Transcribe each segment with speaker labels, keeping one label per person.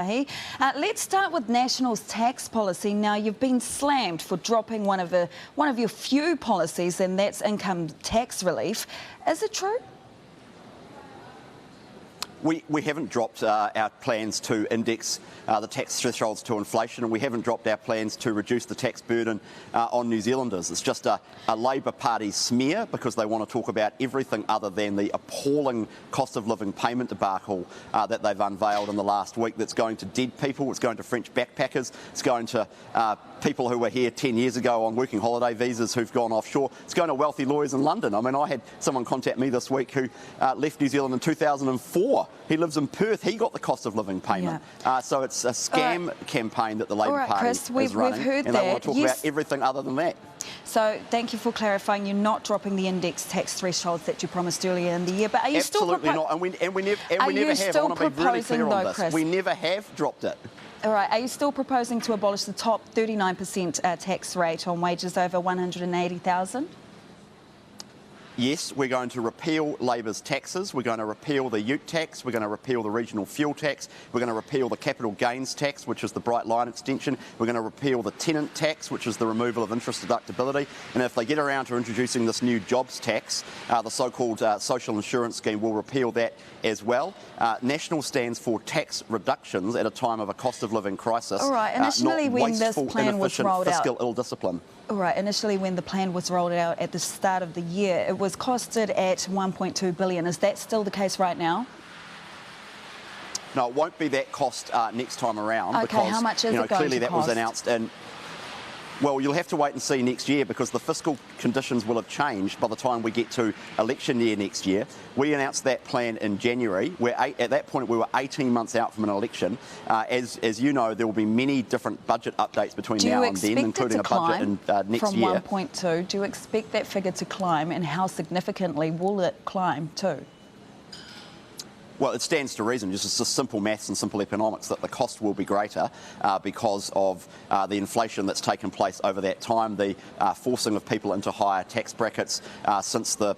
Speaker 1: Let's start with National's tax policy. Now, you've been slammed for dropping one of your few policies, and that's income tax relief. Is it true?
Speaker 2: We haven't dropped our plans to index the tax thresholds to inflation, and we haven't dropped our plans to reduce the tax burden on New Zealanders. It's just a Labour Party smear because they want to talk about everything other than the appalling cost of living payment debacle that they've unveiled in the last week that's going to dead people, it's going to French backpackers, it's going to people who were here 10 years ago on working holiday visas who've gone offshore, it's going to wealthy lawyers in London. I mean, I had someone contact me this week who left New Zealand in 2004. He lives in Perth. He got the cost of living payment. Yeah. So it's a scam campaign that the Labour Party is running,
Speaker 1: we've heard
Speaker 2: and they want to talk about everything other than that.
Speaker 1: So thank you for clarifying. You're not dropping the index tax thresholds that you promised earlier in the year, but are you
Speaker 2: Absolutely not, and we never have. I want to be really clear on this.
Speaker 1: Chris?
Speaker 2: We never have dropped it.
Speaker 1: All right. Are you still proposing to abolish the top 39% tax rate on wages over $180,000?
Speaker 2: Yes, we're going to repeal Labour's taxes. We're going to repeal the ute tax. We're going to repeal the regional fuel tax. We're going to repeal the capital gains tax, which is the Bright Line extension. We're going to repeal the tenant tax, which is the removal of interest deductibility. And if they get around to introducing this new jobs tax, the so-called social insurance scheme, will repeal that as well. National stands for tax reductions at a time of a cost of living crisis.
Speaker 1: All right. Initially, when this plan was rolled out,
Speaker 2: fiscal ill discipline.
Speaker 1: All right. Initially, when the plan was rolled out at the start of the year, it was costed at $1.2 billion. Is that still the case right now?
Speaker 2: No, it won't be that cost next time around.
Speaker 1: Okay,
Speaker 2: because,
Speaker 1: how much is it going
Speaker 2: clearly
Speaker 1: to
Speaker 2: that
Speaker 1: cost?
Speaker 2: was announced in. Well, you'll have to wait and see next year because the fiscal conditions will have changed by the time we get to election year next year. We announced that plan in January. At that point, we were 18 months out from an election. As you know, there will be many different budget updates between now and then, including a budget in next year.
Speaker 1: From 1.2, do you expect that figure to climb, and how significantly will it climb to?
Speaker 2: Well, it stands to reason, just simple maths and simple economics, that the cost will be greater because of the inflation that's taken place over that time, the forcing of people into higher tax brackets since the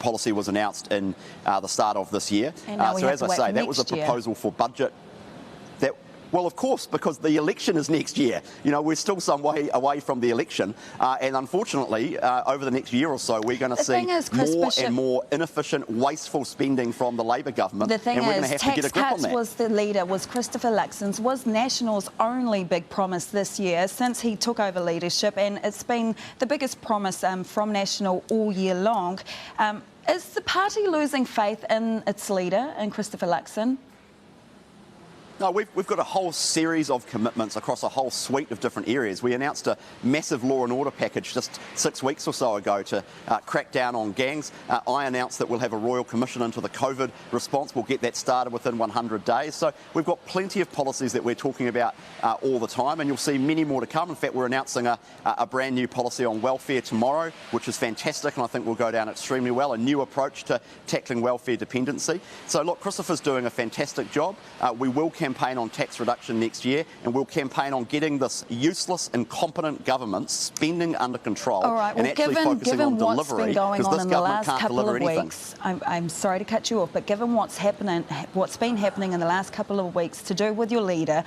Speaker 2: policy was announced in the start of this year. So as I say, that was a proposal for budget. Well, of course, because the election is next year. You know, we're still some way away from the election. And unfortunately, over the next year or so, we're going to see more and more inefficient, wasteful spending from the Labor government.
Speaker 1: The thing
Speaker 2: and we're going to
Speaker 1: is,
Speaker 2: have to get a grip on that.
Speaker 1: was the leader, was Christopher Luxon's, was National's only big promise this year since he took over leadership. And it's been the biggest promise from National all year long. Is the party losing faith in its leader, in Christopher Luxon?
Speaker 2: No, we've got a whole series of commitments across a whole suite of different areas. We announced a massive law and order package just 6 weeks or so ago to crack down on gangs. I announced that we'll have a Royal Commission into the COVID response. We'll get that started within 100 days. So we've got plenty of policies that we're talking about all the time, and you'll see many more to come. In fact, we're announcing a brand new policy on welfare tomorrow, which is fantastic, and I think will go down extremely well, a new approach to tackling welfare dependency. So look, Christopher's doing a fantastic job. We will campaign on tax reduction next year, and we'll campaign on getting this useless, incompetent government spending under control and actually focusing on delivery, because this government can't deliver anything.
Speaker 1: I'm sorry to cut you off, but given what's been happening in the last couple of weeks to do with your leader,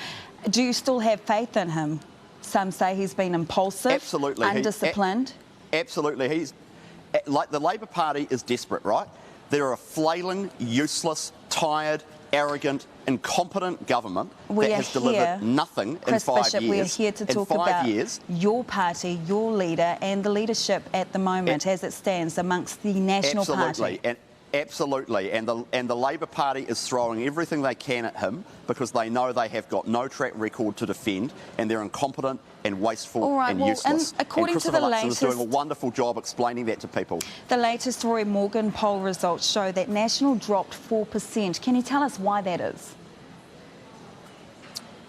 Speaker 1: do you still have faith in him? Some say he's been impulsive,
Speaker 2: absolutely,
Speaker 1: undisciplined.
Speaker 2: Absolutely, he's like the Labor Party is desperate, right? They're a flailing, useless, tired, arrogant, incompetent government that has delivered nothing in 5 years.
Speaker 1: We are here to talk about your party, your leader, and the leadership at the moment as it stands amongst the National Party.
Speaker 2: Absolutely, and the Labor Party is throwing everything they can at him because they know they have got no track record to defend, and they're incompetent and wasteful and useless.
Speaker 1: And according to the latest,
Speaker 2: is doing a wonderful job explaining that to people.
Speaker 1: The latest Roy Morgan poll results show that National dropped 4%. Can you tell us why that is?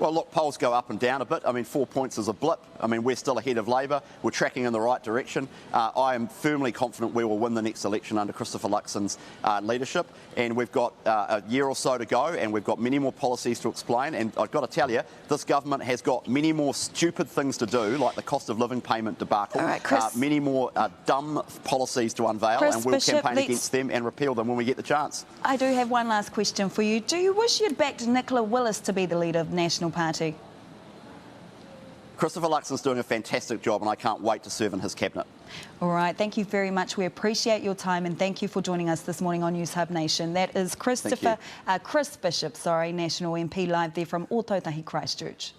Speaker 2: Well, look, polls go up and down a bit. I mean, 4 points is a blip. I mean, we're still ahead of Labor. We're tracking in the right direction. I am firmly confident we will win the next election under Christopher Luxon's leadership. And we've got a year or so to go, and we've got many more policies to explain. And I've got to tell you, this government has got many more stupid things to do, like the cost of living payment debacle.
Speaker 1: All right, Chris,
Speaker 2: many more dumb policies to unveil,
Speaker 1: Chris
Speaker 2: and we'll
Speaker 1: Bishop,
Speaker 2: campaign against them and repeal them when we get the chance.
Speaker 1: I do have one last question for you. Do you wish you'd backed Nicola Willis to be the leader of the National Party?
Speaker 2: Christopher Luxon's doing a fantastic job, and I can't wait to serve in his cabinet.
Speaker 1: All right, thank you very much. We appreciate your time, and thank you for joining us this morning on Newshub Nation. That is Chris Bishop, National MP, live there from Ōtautahi, Christchurch.